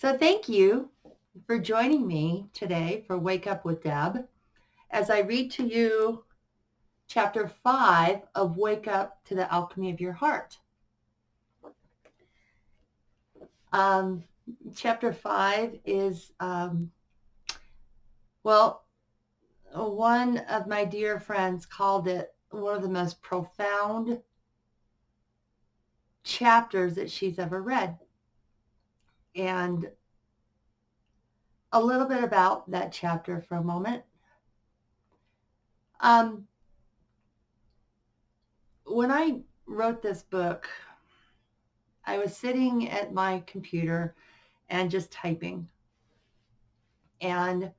So thank you for joining me today for Wake Up with Deb as I read to you chapter 5 of Wake Up to the Alchemy of Your Heart. Um, Chapter 5 is, one of my dear friends called it one of the most profound chapters that she's ever read. And a little bit about that chapter for a moment. When I wrote this book, I was sitting at my computer and just typing. And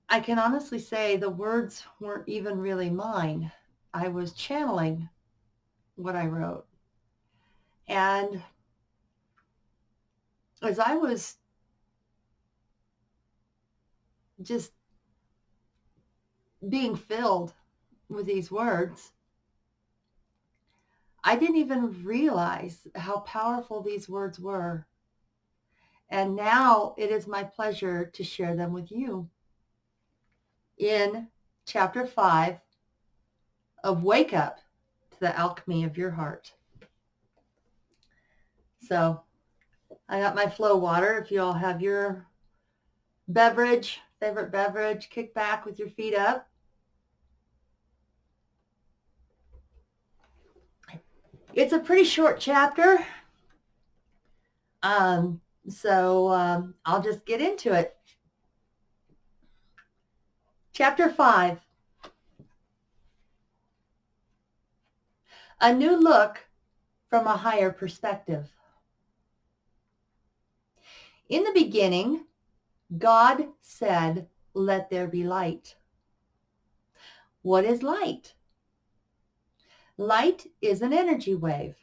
I can honestly say the words weren't even really mine. I was channeling what I wrote. And as I was just being filled with these words, I didn't even realize how powerful these words were. And now it is my pleasure to share them with you. In chapter 5 of Wake Up to the Alchemy of Your Heart. So I got my flow water. If you all have your favorite beverage, kick back with your feet up. It's a pretty short chapter. So I'll just get into it. Chapter 5. A new look from a higher perspective. In the beginning, God said, "Let there be light." What is light? Light is an energy wave.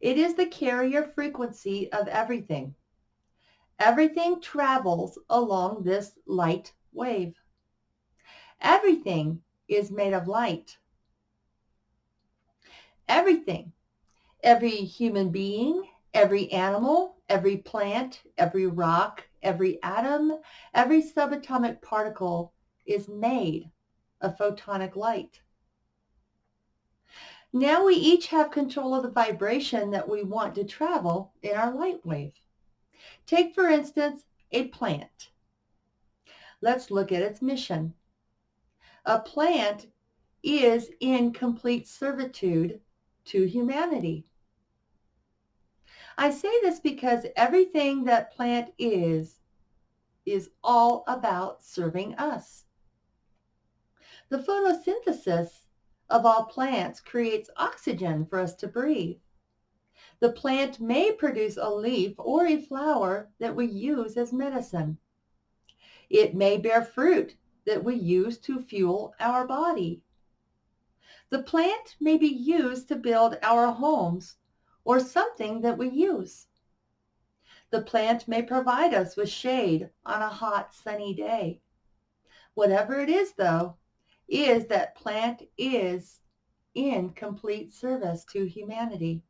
It is the carrier frequency of everything. Everything travels along this light wave. Everything is made of light. Everything, every human being, every animal, every plant, every rock, every atom, every subatomic particle is made of photonic light. Now we each have control of the vibration that we want to travel in our light wave. Take, for instance, a plant. Let's look at its mission. A plant is in complete servitude to humanity. I say this because everything that plant is all about serving us. The photosynthesis of all plants creates oxygen for us to breathe. The plant may produce a leaf or a flower that we use as medicine. It may bear fruit that we use to fuel our body. The plant may be used to build our homes or something that we use. The plant may provide us with shade on a hot, sunny day. Whatever it is, though, is that plant is in complete service to humanity.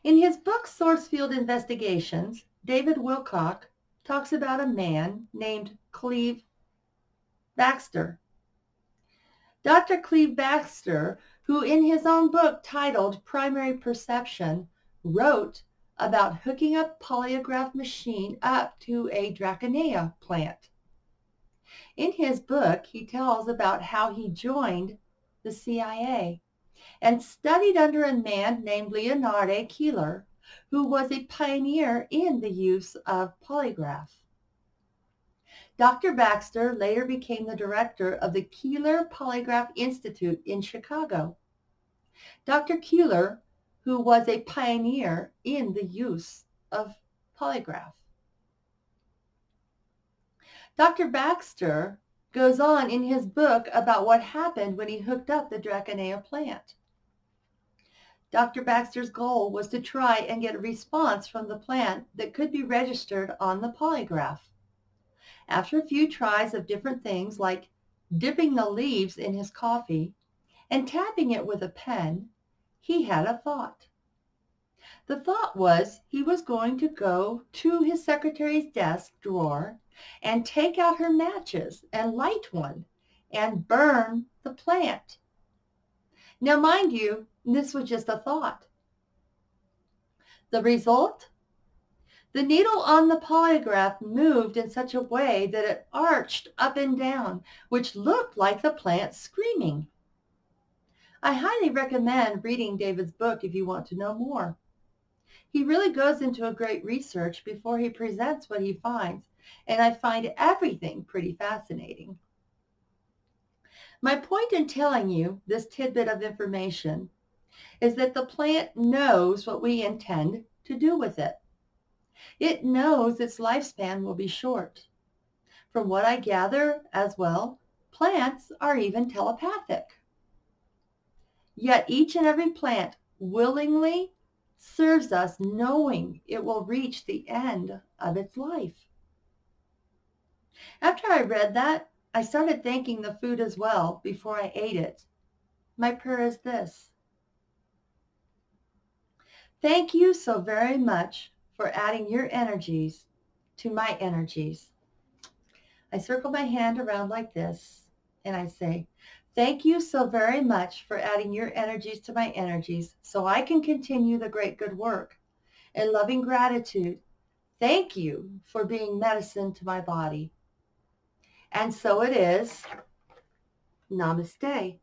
In his book, Source Field Investigations, David Wilcock talks about a man named Cleve Baxter. Dr. Cleve Baxter, who in his own book titled Primary Perception, wrote about hooking a polygraph machine up to a Draconea plant. In his book, he tells about how he joined the CIA and studied under a man named Leonard Keeler, who was a pioneer in the use of polygraph. Dr. Baxter later became the director of the Keeler Polygraph Institute in Chicago. Dr. Keeler, who was a pioneer in the use of polygraph. Dr. Baxter goes on in his book about what happened when he hooked up the Draconea plant. Dr. Baxter's goal was to try and get a response from the plant that could be registered on the polygraph. After a few tries of different things like dipping the leaves in his coffee and tapping it with a pen, he had a thought. The thought was he was going to go to his secretary's desk drawer and take out her matches and light one and burn the plant. Now, mind you, this was just a thought. The result? The needle on the polygraph moved in such a way that it arched up and down, which looked like the plant screaming. I highly recommend reading David's book if you want to know more. He really goes into a great research before he presents what he finds, and I find everything pretty fascinating. My point in telling you this tidbit of information is that the plant knows what we intend to do with it. It knows its lifespan will be short. From what I gather as well, plants are even telepathic. Yet each and every plant willingly serves us knowing it will reach the end of its life. After I read that, I started thanking the food as well before I ate it. My prayer is this: thank you so very much for adding your energies to my energies. I circle my hand around like this and I say, thank you so very much for adding your energies to my energies so I can continue the great good work. In loving gratitude, thank you for being medicine to my body. And so it is. Namaste.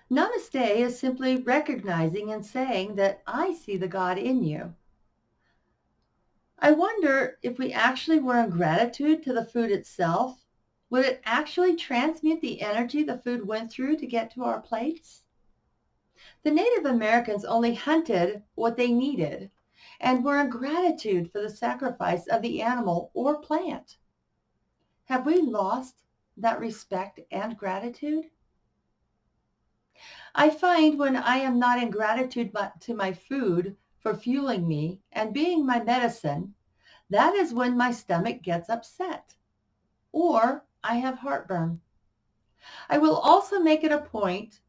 Namaste is simply recognizing and saying that I see the God in you. I wonder if we actually were in gratitude to the food itself, would it actually transmute the energy the food went through to get to our plates? The Native Americans only hunted what they needed and were in gratitude for the sacrifice of the animal or plant. Have we lost that respect and gratitude? I find when I am not in gratitude to my food for fueling me and being my medicine, that is when my stomach gets upset or I have heartburn. I will also make it a point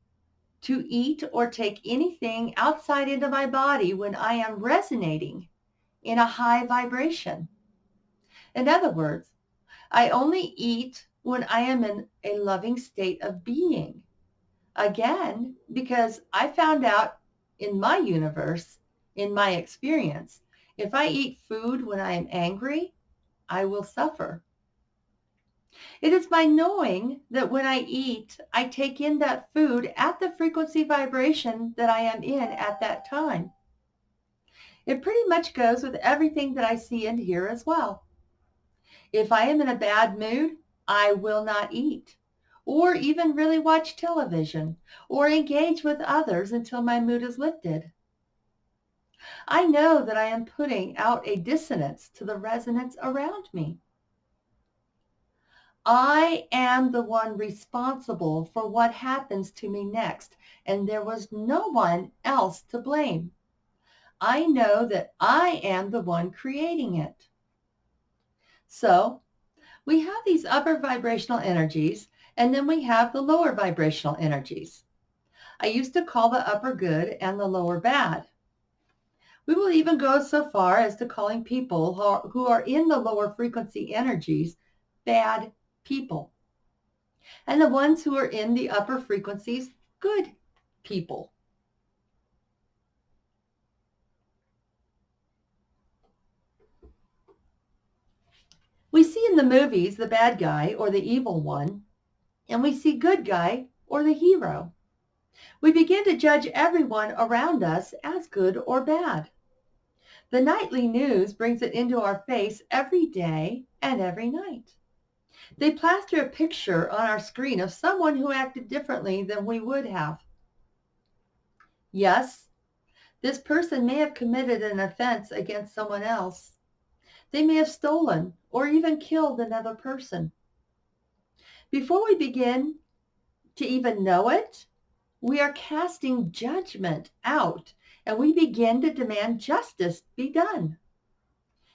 to eat or take anything outside into my body when I am resonating in a high vibration. In other words, I only eat when I am in a loving state of being. Again, because I found out in my universe, in my experience, if I eat food when I am angry, I will suffer. It is by knowing that when I eat, I take in that food at the frequency vibration that I am in at that time. It pretty much goes with everything that I see and hear as well. If I am in a bad mood, I will not eat, or even really watch television, or engage with others until my mood is lifted. I know that I am putting out a dissonance to the resonance around me. I am the one responsible for what happens to me next, and there was no one else to blame. I know that I am the one creating it. So we have these upper vibrational energies, and then we have the lower vibrational energies. I used to call the upper good and the lower bad. We will even go so far as to calling people who are in the lower frequency energies bad people, and the ones who are in the upper frequencies good people. We see in the movies the bad guy or the evil one, and we see good guy or the hero. We begin to judge everyone around us as good or bad. The nightly news brings it into our face every day and every night. They plaster a picture on our screen of someone who acted differently than we would have. Yes, this person may have committed an offense against someone else. They may have stolen or even killed another person. Before we begin to even know it, we are casting judgment out and we begin to demand justice be done.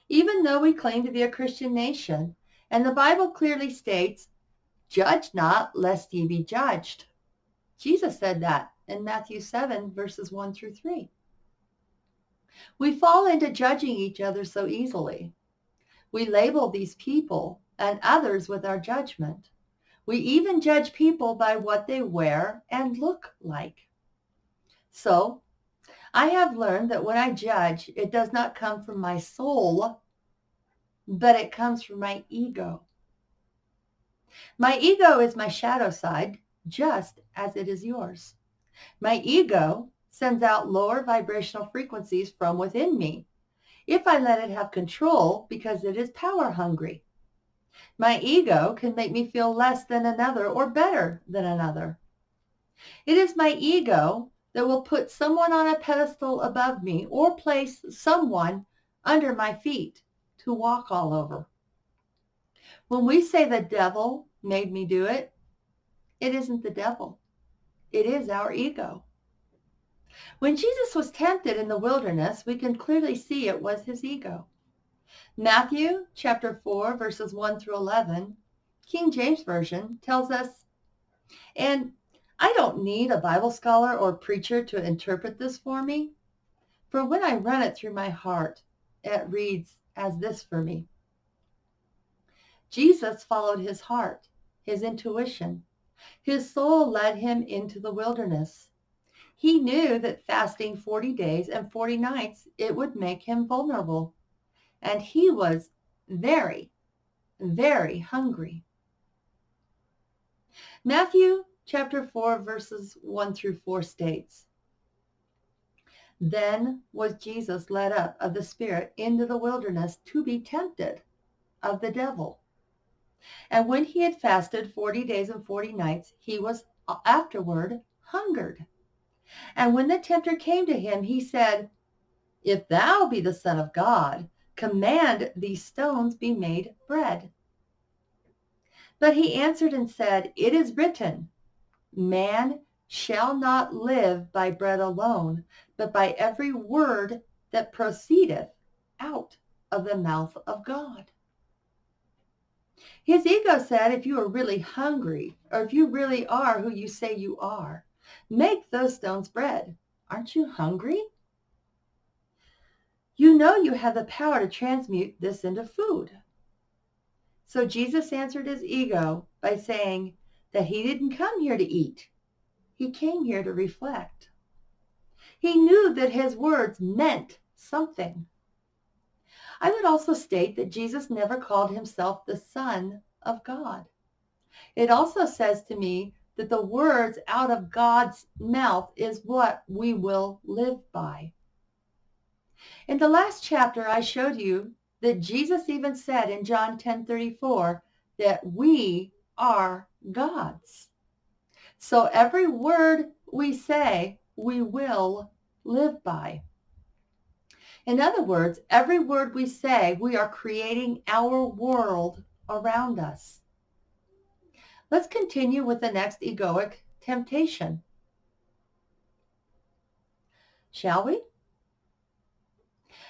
Even though we claim to be a Christian nation And the Bible clearly states, judge not, lest ye be judged. Jesus said that in Matthew 7, verses 1 through 3. We fall into judging each other so easily. We label these people and others with our judgment. We even judge people by what they wear and look like. So, I have learned that when I judge, it does not come from my soul, but it comes from my ego. My ego is my shadow side, just as it is yours. My ego sends out lower vibrational frequencies from within me if I let it have control because it is power hungry. My ego can make me feel less than another or better than another. It is my ego that will put someone on a pedestal above me or place someone under my feet to walk all over. When we say the devil made me do it, it isn't the devil. It is our ego. When Jesus was tempted in the wilderness, we can clearly see it was his ego. Matthew chapter 4, verses 1 through 11, King James Version tells us, and I don't need a Bible scholar or preacher to interpret this for me, for when I run it through my heart, it reads as this for me. Jesus followed his heart, his intuition. His soul led him into the wilderness. He knew that fasting 40 days and 40 nights, it would make him vulnerable. And he was very, very hungry. Matthew chapter 4, verses 1 through 4 states, then was Jesus led up of the Spirit into the wilderness to be tempted of the devil. And when he had fasted 40 days and 40 nights, he was afterward hungered. And when the tempter came to him, he said, if thou be the Son of God, command these stones be made bread. But he answered and said, it is written, man shall not live by bread alone, but by every word that proceedeth out of the mouth of God. His ego said, if you are really hungry, or if you really are who you say you are, make those stones bread. Aren't you hungry? You know you have the power to transmute this into food. So Jesus answered his ego by saying that he didn't come here to eat. He came here to reflect. He knew that his words meant something. I would also state that Jesus never called himself the Son of God. It also says to me that the words out of God's mouth is what we will live by. In the last chapter, I showed you that Jesus even said in John 10:34 that we are God's. So every word we say, we will live by. In other words, every word we say, we are creating our world around us. Let's continue with the next egoic temptation. Shall we?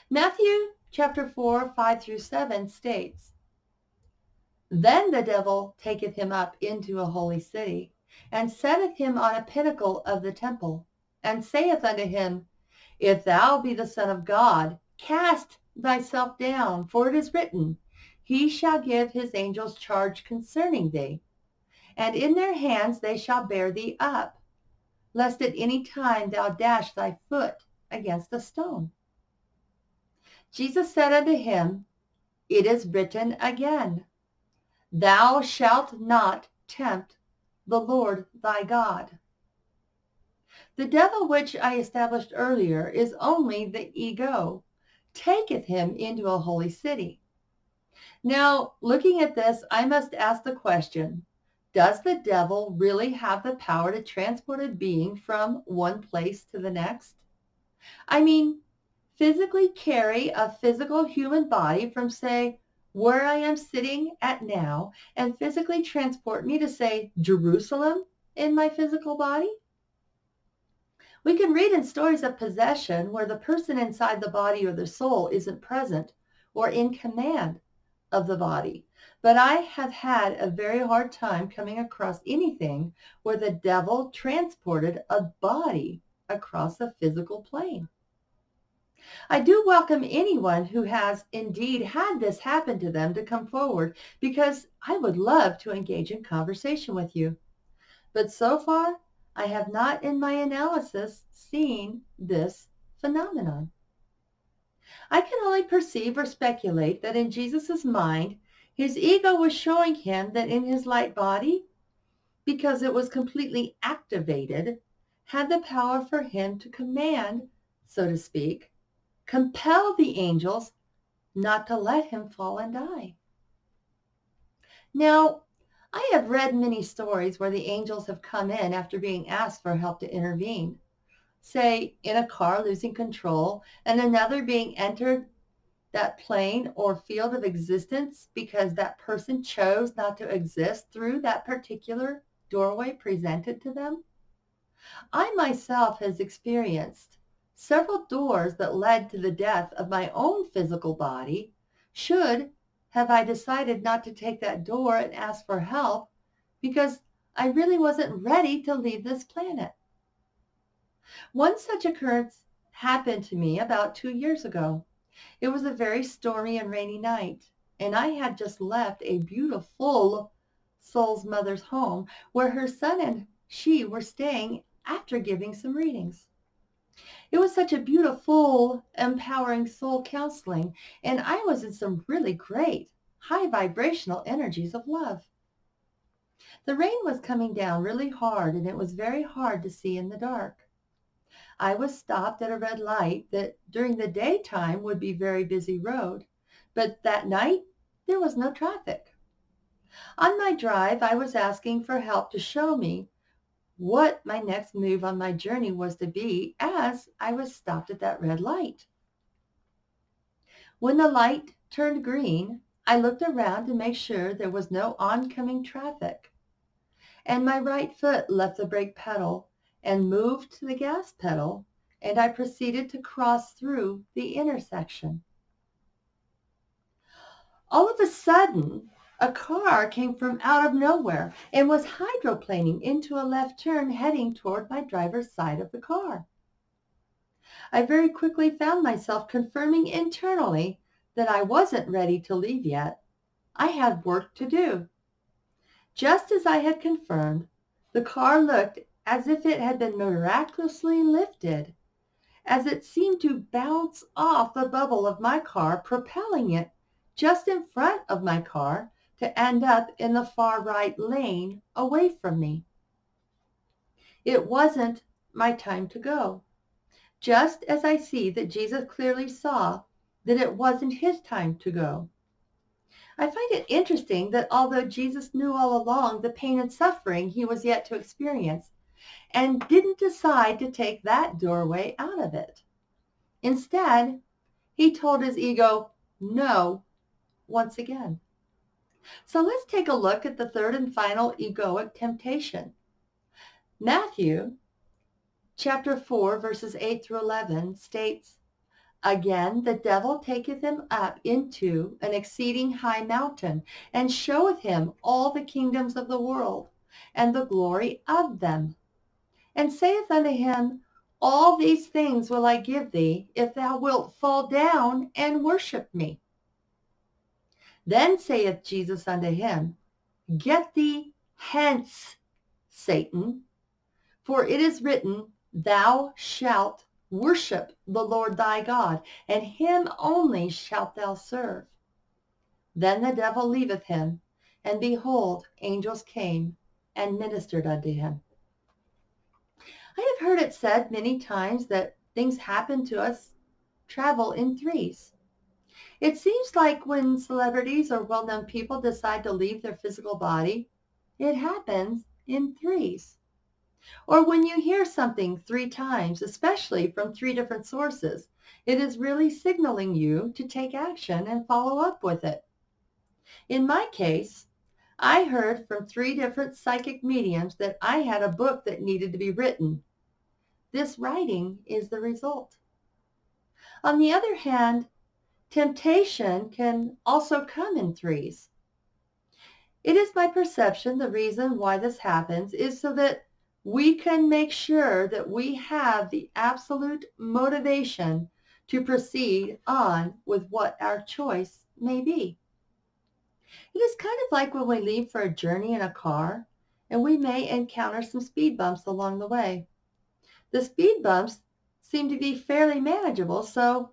Matthew chapter 4, 5 through 7 states, then the devil taketh him up into a holy city, and setteth him on a pinnacle of the temple, and saith unto him, if thou be the Son of God, cast thyself down, for it is written, he shall give his angels charge concerning thee, and in their hands they shall bear thee up, lest at any time thou dash thy foot against a stone. Jesus said unto him, it is written again, thou shalt not tempt the Lord thy God. The devil, which I established earlier, is only the ego, taketh him into a holy city. Now, looking at this, I must ask the question, does the devil really have the power to transport a being from one place to the next? I mean, physically carry a physical human body from, say, where I am sitting at now, and physically transport me to, say, Jerusalem in my physical body? We can read in stories of possession where the person inside the body or the soul isn't present or in command of the body. But I have had a very hard time coming across anything where the devil transported a body across a physical plane. I do welcome anyone who has indeed had this happen to them to come forward, because I would love to engage in conversation with you. But so far, I have not in my analysis seen this phenomenon. I can only perceive or speculate that in Jesus' mind, his ego was showing him that in his light body, because it was completely activated, had the power for him to command, so to speak, compel the angels not to let him fall and die. Now, I have read many stories where the angels have come in after being asked for help to intervene, say in a car losing control and another being entered that plane or field of existence because that person chose not to exist through that particular doorway presented to them. I myself has experienced several doors that led to the death of my own physical body, should have I decided not to take that door and ask for help because I really wasn't ready to leave this planet. One such occurrence happened to me about 2 years ago. It was a very stormy and rainy night, and I had just left a beautiful soul's mother's home where her son and she were staying after giving some readings. It was such a beautiful, empowering soul counseling, and I was in some really great, high vibrational energies of love. The rain was coming down really hard, and it was very hard to see in the dark. I was stopped at a red light that during the daytime would be very busy road, but that night there was no traffic. On my drive, I was asking for help to show me what my next move on my journey was to be as I was stopped at that red light. When the light turned green, I looked around to make sure there was no oncoming traffic, and my right foot left the brake pedal and moved to the gas pedal, and I proceeded to cross through the intersection. All of a sudden, a car came from out of nowhere and was hydroplaning into a left turn heading toward my driver's side of the car. I very quickly found myself confirming internally that I wasn't ready to leave yet. I had work to do. Just as I had confirmed, the car looked as if it had been miraculously lifted, as it seemed to bounce off the bubble of my car, propelling it just in front of my car to end up in the far right lane away from me. It wasn't my time to go, just as I see that Jesus clearly saw that it wasn't his time to go. I find it interesting that although Jesus knew all along the pain and suffering he was yet to experience, and didn't decide to take that doorway out of it. Instead, he told his ego no once again. So let's take a look at the third and final egoic temptation. Matthew chapter 4, verses 8 through 11 states, "Again the devil taketh him up into an exceeding high mountain, and showeth him all the kingdoms of the world, and the glory of them, and saith unto him, All these things will I give thee, if thou wilt fall down and worship me. Then saith Jesus unto him, Get thee hence, Satan, for it is written, Thou shalt worship the Lord thy God, and him only shalt thou serve. Then the devil leaveth him, and behold, angels came and ministered unto him." I have heard it said many times that things happen to us travel in threes. It seems like when celebrities or well-known people decide to leave their physical body, it happens in threes. Or when you hear something 3 times, especially from 3 different sources, it is really signaling you to take action and follow up with it. In my case, I heard from 3 different psychic mediums that I had a book that needed to be written. This writing is the result. On the other hand, temptation can also come in threes. It is my perception the reason why this happens is so that we can make sure that we have the absolute motivation to proceed on with what our choice may be. It is kind of like when we leave for a journey in a car and we may encounter some speed bumps along the way. The speed bumps seem to be fairly manageable, so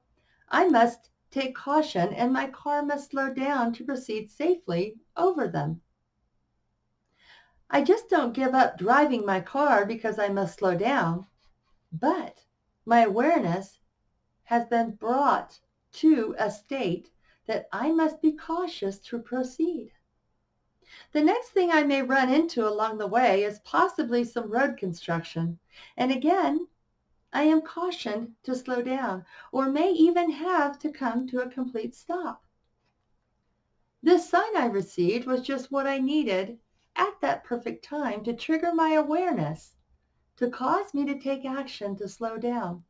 I must take caution and my car must slow down to proceed safely over them. I just don't give up driving my car because I must slow down, but my awareness has been brought to a state that I must be cautious to proceed. The next thing I may run into along the way is possibly some road construction, and again, I am cautioned to slow down, or may even have to come to a complete stop. This sign I received was just what I needed at that perfect time to trigger my awareness, to cause me to take action to slow down.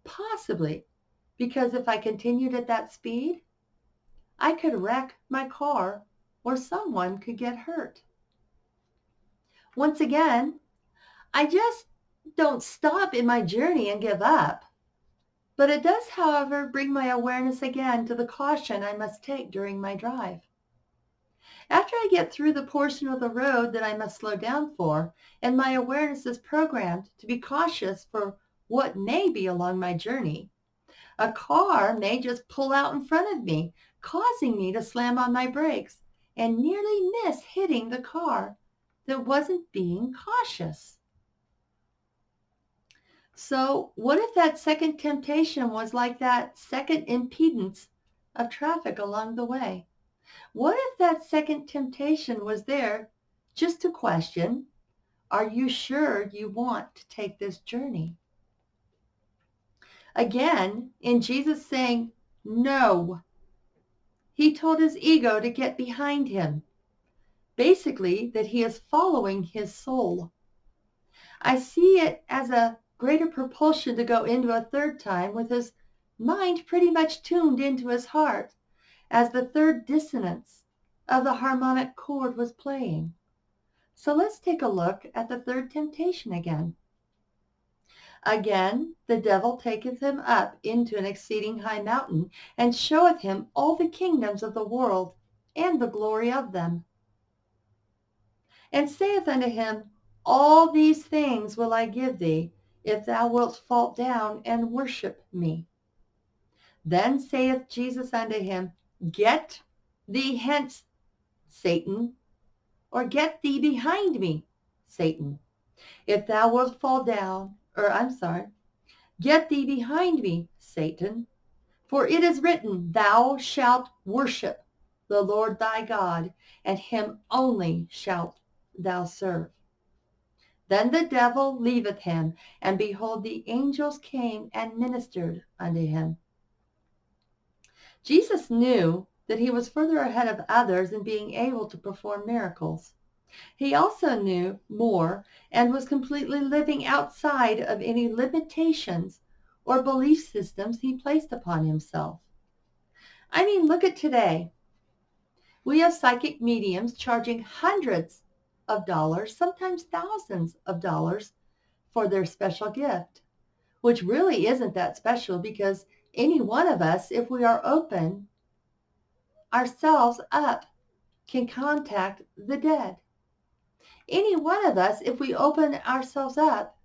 Possibly because if I continued at that speed, I could wreck my car or someone could get hurt. Once again, I just don't stop in my journey and give up. But it does, however, bring my awareness again to the caution I must take during my drive. After I get through the portion of the road that I must slow down for, and my awareness is programmed to be cautious for what may be along my journey, a car may just pull out in front of me, causing me to slam on my brakes and nearly miss hitting the car that wasn't being cautious. So what if that second temptation was like that second impedance of traffic along the way? What if that second temptation was there just to question, are you sure you want to take this journey? Again, in Jesus saying, no, he told his ego to get behind him. Basically, that he is following his soul. I see it as a greater propulsion to go into a third time with his mind pretty much tuned into his heart as the third dissonance of the harmonic chord was playing. So let's take a look at the third temptation again. Again, the devil taketh him up into an exceeding high mountain, and showeth him all the kingdoms of the world, and the glory of them. And saith unto him, all these things will I give thee, if thou wilt fall down and worship me. Then saith Jesus unto him, get thee hence, Satan, or get thee behind me, Satan. If thou wilt fall down, get thee behind me, Satan. For it is written, thou shalt worship the Lord thy God, and him only shalt thou serve. Then the devil leaveth him, and behold, the angels came and ministered unto him. Jesus knew that he was further ahead of others in being able to perform miracles. He also knew more and was completely living outside of any limitations or belief systems he placed upon himself. I mean, look at today. We have psychic mediums charging hundreds of dollars, sometimes thousands of dollars for their special gift, which really isn't that special because any one of us, if we are open ourselves up, can contact the dead. Any one of us, if we open ourselves up,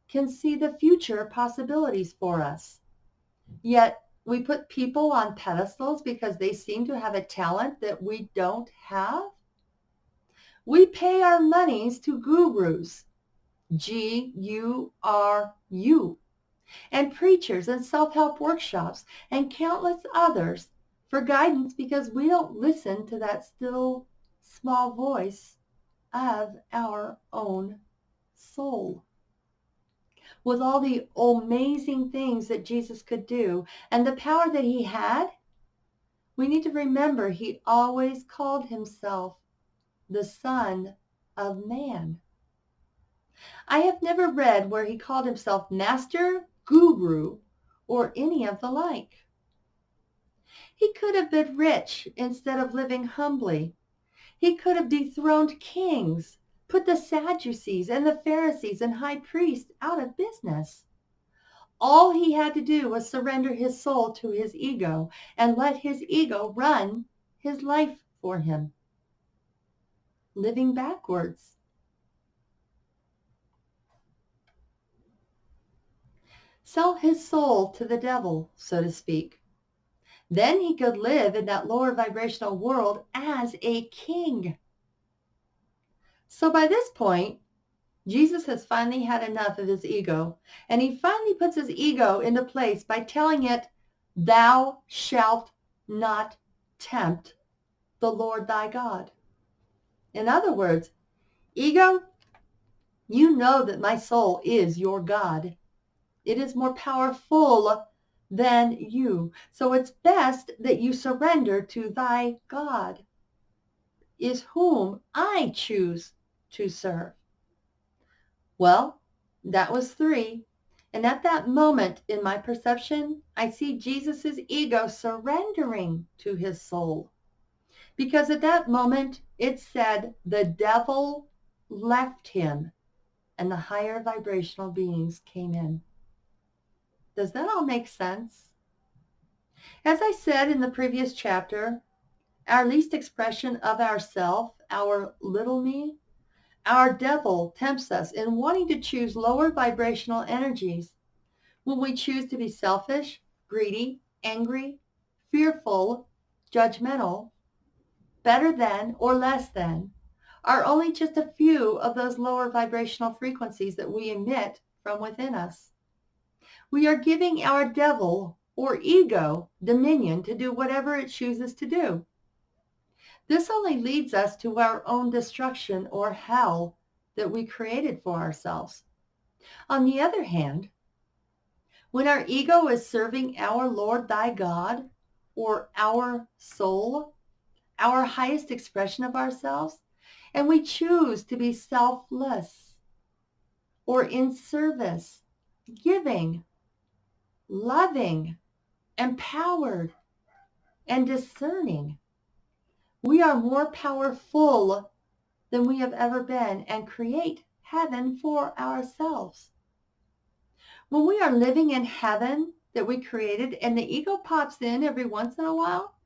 can see the future possibilities for us. Yet we put people on pedestals because they seem to have a talent that we don't have. We pay our monies to gurus, Guru, and preachers and self-help workshops and countless others for guidance because we don't listen to that still small voice of our own soul. With all the amazing things that Jesus could do and the power that he had, we need to remember he always called himself the Son of Man. I have never read where he called himself Master, Guru, or any of the like. He could have been rich instead of living humbly. He could have dethroned kings, put the Sadducees and the Pharisees and high priests out of business. All he had to do was surrender his soul to his ego and let his ego run his life for him, living backwards. Sell his soul to the devil, so to speak. Then he could live in that lower vibrational world as a king. So by this point, Jesus has finally had enough of his ego, and he finally puts his ego into place by telling it, "Thou shalt not tempt the Lord thy God." In other words, ego, you know that my soul is your God. It is more powerful than you. So it's best that you surrender to thy God, is whom I choose to serve. Well, that was 3. And at that moment in my perception, I see Jesus' ego surrendering to his soul. Because at that moment, it said the devil left him and the higher vibrational beings came in. Does that all make sense? As I said in the previous chapter, our least expression of ourself, our little me, our devil tempts us in wanting to choose lower vibrational energies. When we choose to be selfish, greedy, angry, fearful, judgmental, better than or less than, are only just a few of those lower vibrational frequencies that we emit from within us. We are giving our devil or ego dominion to do whatever it chooses to do. This only leads us to our own destruction or hell that we created for ourselves. On the other hand, when our ego is serving our Lord thy God, or our soul, our highest expression of ourselves, and we choose to be selfless or in service, giving, loving, empowered, and discerning, we are more powerful than we have ever been and create heaven for ourselves. When we are living in heaven that we created and the ego pops in every once in a while,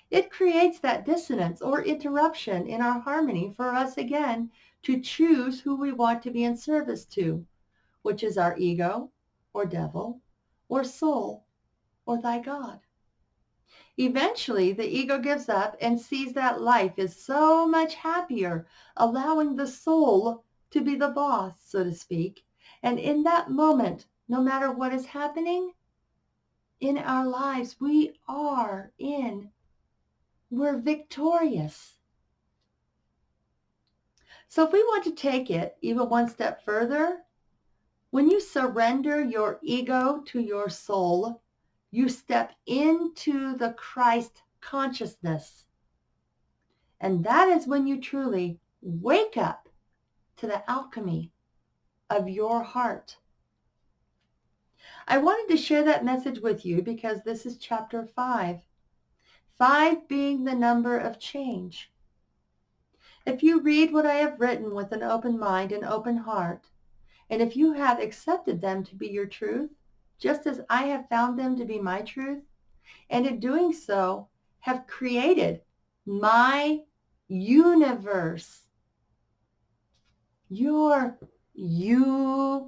it creates that dissonance or interruption in our harmony for us again to choose who we want to be in service to, which is our ego or devil or soul or thy God. Eventually, the ego gives up and sees that life is so much happier, allowing the soul to be the boss, so to speak. And in that moment, no matter what is happening in our lives, we're victorious. So if we want to take it even one step further, when you surrender your ego to your soul, you step into the Christ consciousness. And that is when you truly wake up to the alchemy of your heart. I wanted to share that message with you because this is chapter 5. 5 being the number of change. If you read what I have written with an open mind and open heart, and if you have accepted them to be your truth, just as I have found them to be my truth, and in doing so have created my universe, your universe,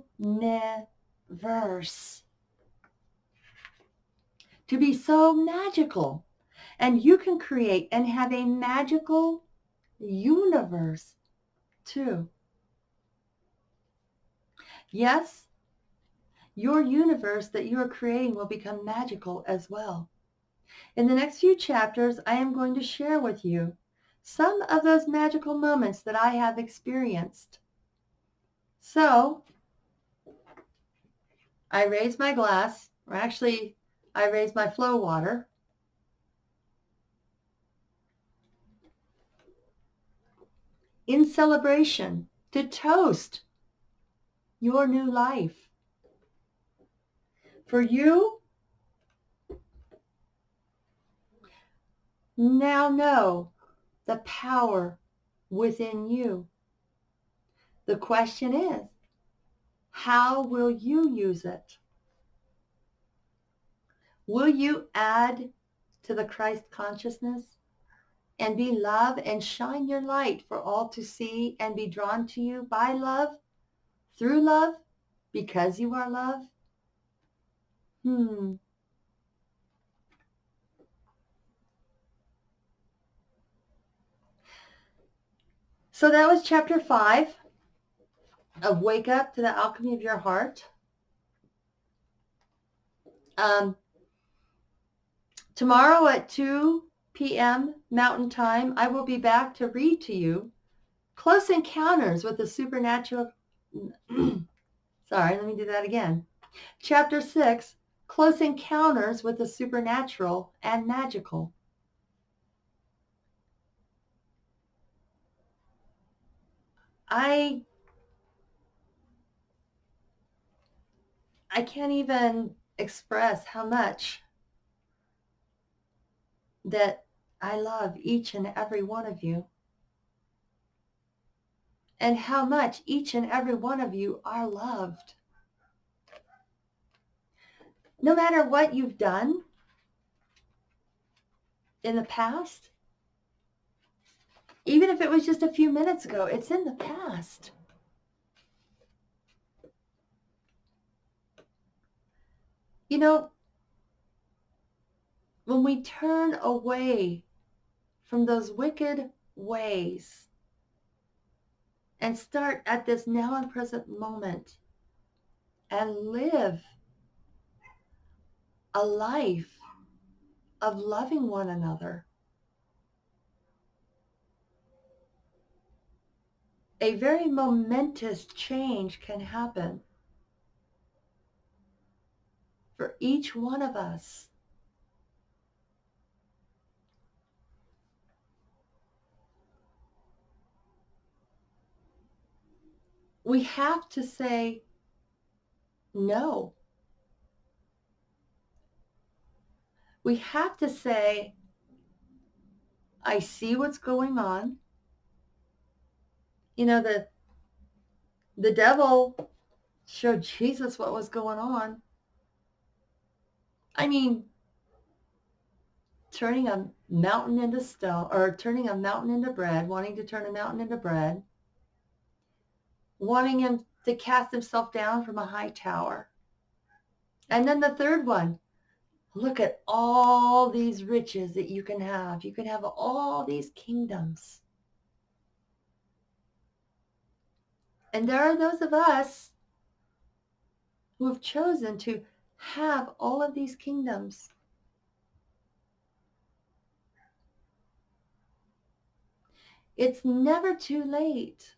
to be so magical. And you can create and have a magical universe too. Yes, your universe that you are creating will become magical as well. In the next few chapters, I am going to share with you some of those magical moments that I have experienced. So, I raise my glass, or actually, I raise my flow water. In celebration to toast your new life. For you, now know the power within you. The question is, how will you use it? Will you add to the Christ consciousness and be love and shine your light for all to see and be drawn to you by love, through love, because you are love? So that was chapter 5 of Wake Up to the Alchemy of Your Heart. Tomorrow at 2 p.m. Mountain Time, I will be back to read to you Close Encounters with the Supernatural. Sorry, let me do that again. Chapter 6, Close Encounters with the Supernatural and Magical. I can't even express how much that I love each and every one of you, and how much each and every one of you are loved. No matter what you've done in the past, even if it was just a few minutes ago, it's in the past. You know, when we turn away from those wicked ways and start at this now and present moment and live a life of loving one another, a very momentous change can happen for each one of us. We have to say no. We have to say, I see what's going on. You know, the devil showed Jesus what was going on. I mean, turning a mountain into stone, or turning a mountain into bread, wanting to turn a mountain into bread, wanting him to cast himself down from a high tower. And then the third one, look at all these riches that you can have. You can have all these kingdoms. And there are those of us who have chosen to have all of these kingdoms. It's never too late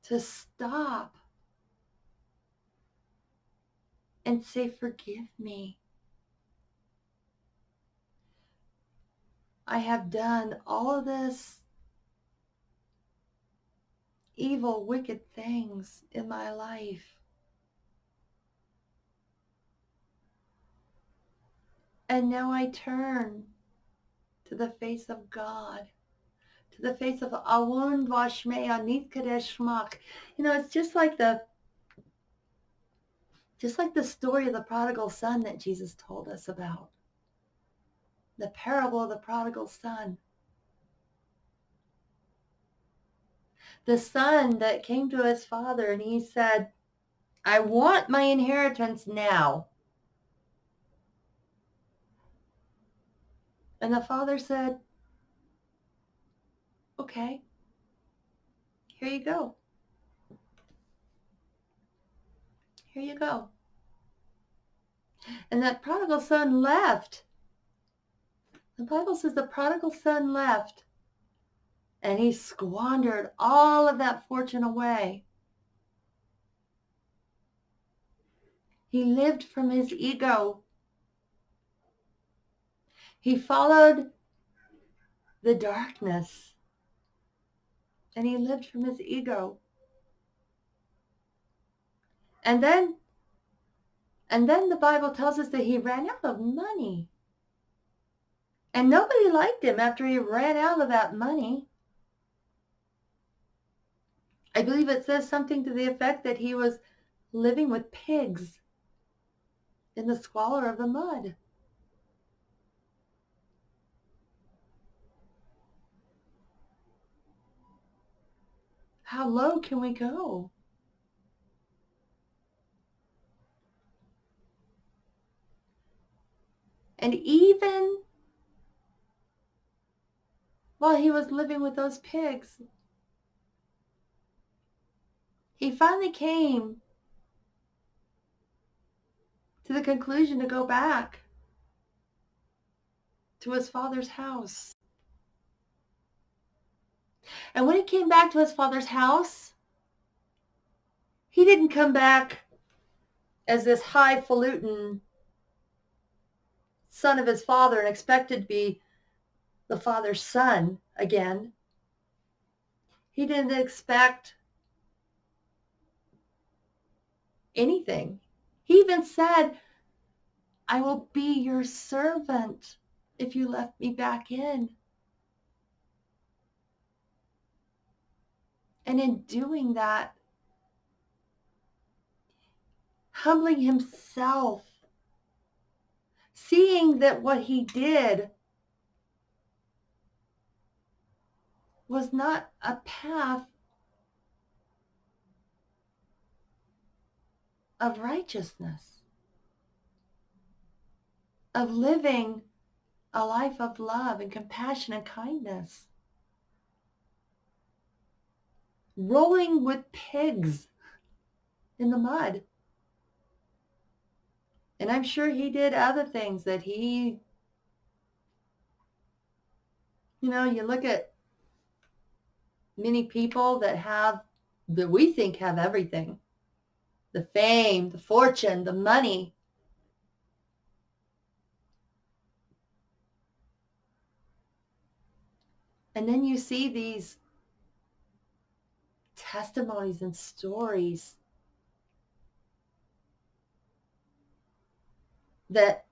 to stop and say, forgive me. I have done all of this evil, wicked things in my life. And now I turn to the face of God, to the face of Awun Vashmei Anit Kadesh Shmak. You know, it's just like the story of the prodigal son that Jesus told us about. The parable of the prodigal son. The son that came to his father and he said, I want my inheritance now. And the father said, okay, here you go. Here you go. And that prodigal son left. The Bible says the prodigal son left and he squandered all of that fortune away. He lived from his ego. He followed the darkness and he lived from his ego. And then the Bible tells us that he ran out of money. And nobody liked him after he ran out of that money. I believe it says something to the effect that he was living with pigs in the squalor of the mud. How low can we go? And even while he was living with those pigs, he finally came to the conclusion to go back to his father's house. And when he came back to his father's house, he didn't come back as this highfalutin son of his father and expected to be the father's son again. He didn't expect anything. He even said, I will be your servant if you let me back in. And in doing that, humbling himself, seeing that what he did was not a path of righteousness, of living a life of love and compassion and kindness, rolling with pigs in the mud. And I'm sure he did other things that he, you look at many people that we think have everything, the fame, the fortune, the money. And then you see these testimonies and stories that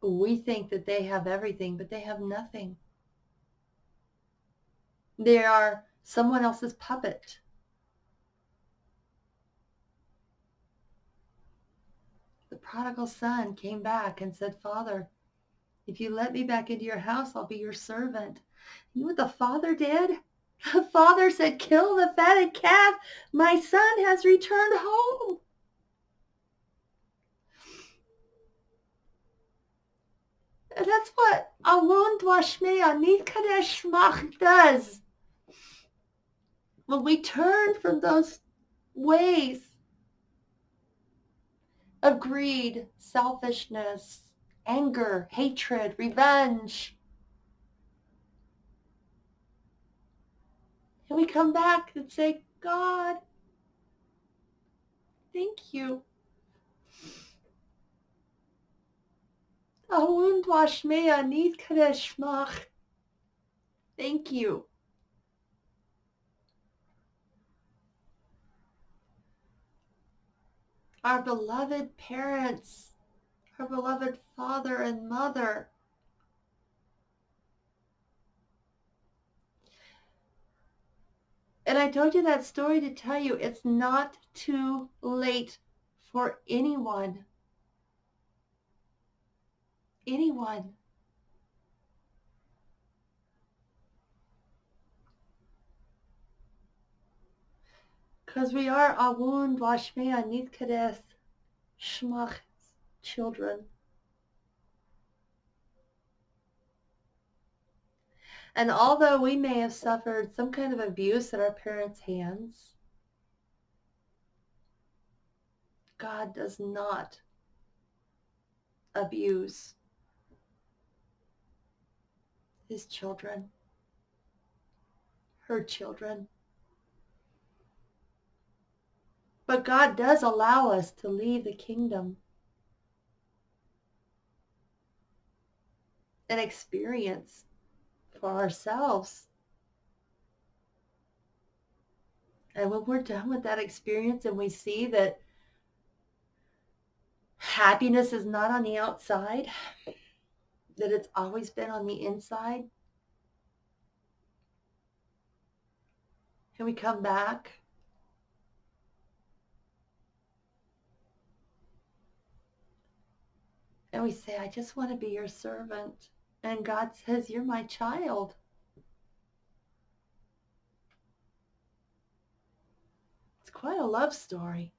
we think that they have everything, but they have nothing. They are someone else's puppet. The prodigal son came back and said, Father, if you let me back into your house, I'll be your servant. You know what the father did? The father said, kill the fatted calf. My son has returned home. And that's what Alon Dwashmea Nikadesh Shmach does. When we turn from those ways of greed, selfishness, anger, hatred, revenge, and we come back and say, God, thank you. Alon Dwashmea Nikadesh Shmach. Thank you. Our beloved parents, our beloved father and mother. And I told you that story to tell you it's not too late for anyone. Anyone. Because we are Awun Washmea Nidkades Shmach children. And although we may have suffered some kind of abuse at our parents' hands, God does not abuse his children, her children. But God does allow us to leave the kingdom and experience for ourselves. And when we're done with that experience and we see that happiness is not on the outside, that it's always been on the inside? Can we come back and we say, I just want to be your servant. And God says, you're my child. It's quite a love story.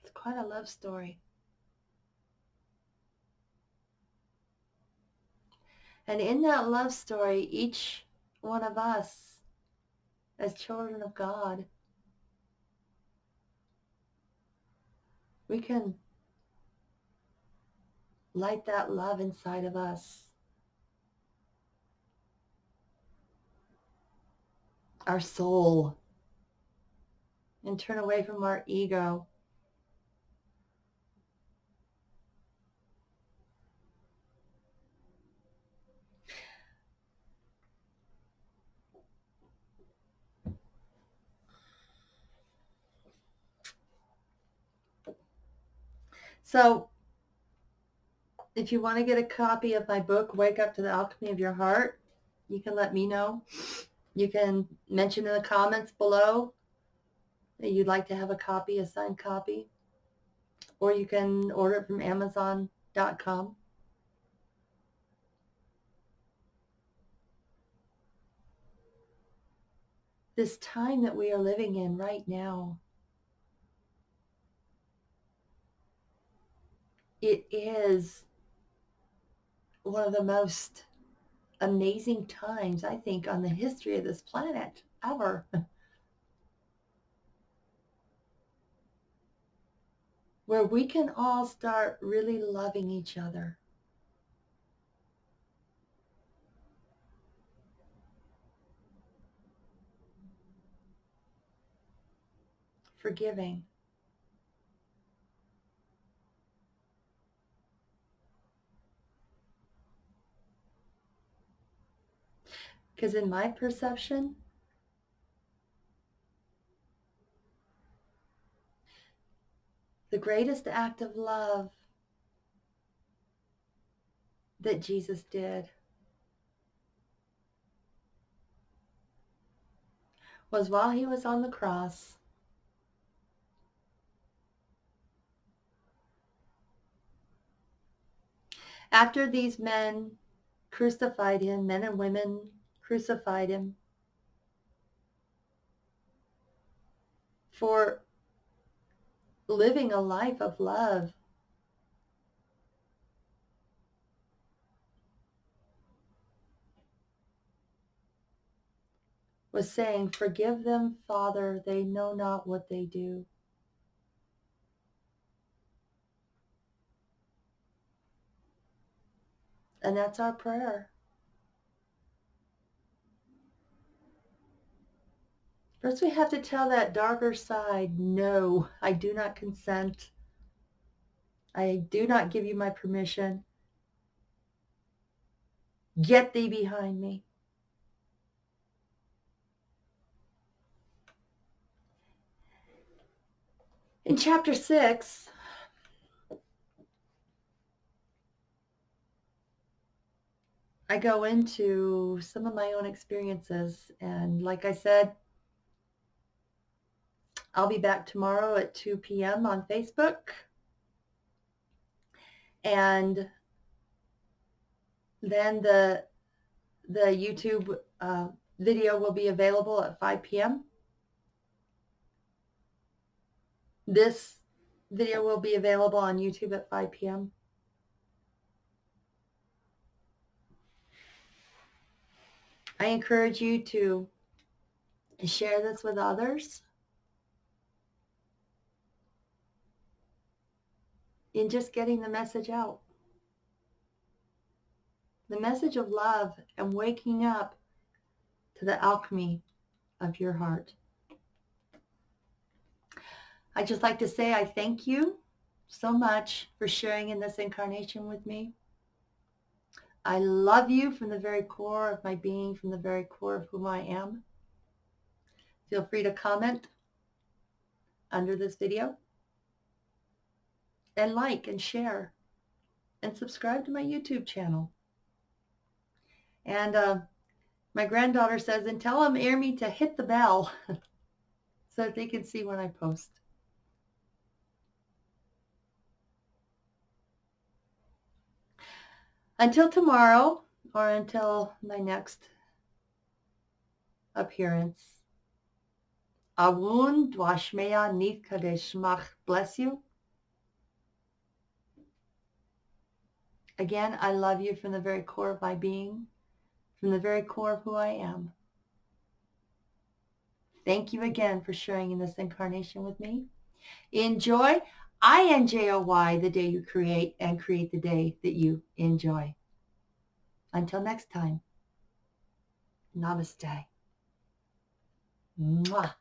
It's quite a love story. And in that love story, each one of us, as children of God, we can light that love inside of us. Our soul. And turn away from our ego. So if you want to get a copy of my book, Wake Up to the Alchemy of Your Heart, you can let me know. You can mention in the comments below that you'd like to have a copy, a signed copy, or you can order it from Amazon.com. This time that we are living in right now, it is one of the most amazing times, I think, on the history of this planet ever. Where we can all start really loving each other. Forgiving. Because in my perception, the greatest act of love that Jesus did was while he was on the cross. After these men crucified him, men and women crucified him for living a life of love. Was saying, forgive them, Father, they know not what they do. And that's our prayer. First, we have to tell that darker side, no, I do not consent. I do not give you my permission. Get thee behind me. In chapter 6, I go into some of my own experiences. And like I said, I'll be back tomorrow at 2 p.m. on Facebook. And then the YouTube video will be available at 5 p.m. This video will be available on YouTube at 5 p.m. I encourage you to share this with others in just getting the message out. The message of love and waking up to the alchemy of your heart. I'd just like to say I thank you so much for sharing in this incarnation with me. I love you from the very core of my being, from the very core of whom I am. Feel free to comment under this video and like and share and subscribe to my YouTube channel. And my granddaughter says, and tell them, Amy, to hit the bell so that they can see when I post. Until tomorrow, or until my next appearance, Awun Dwashmea Nith Kadesh Mach bless you. Again, I love you from the very core of my being, from the very core of who I am. Thank you again for sharing in this incarnation with me. Enjoy, I-N-J-O-Y, the day you create, and create the day that you enjoy. Until next time, namaste. Mwah.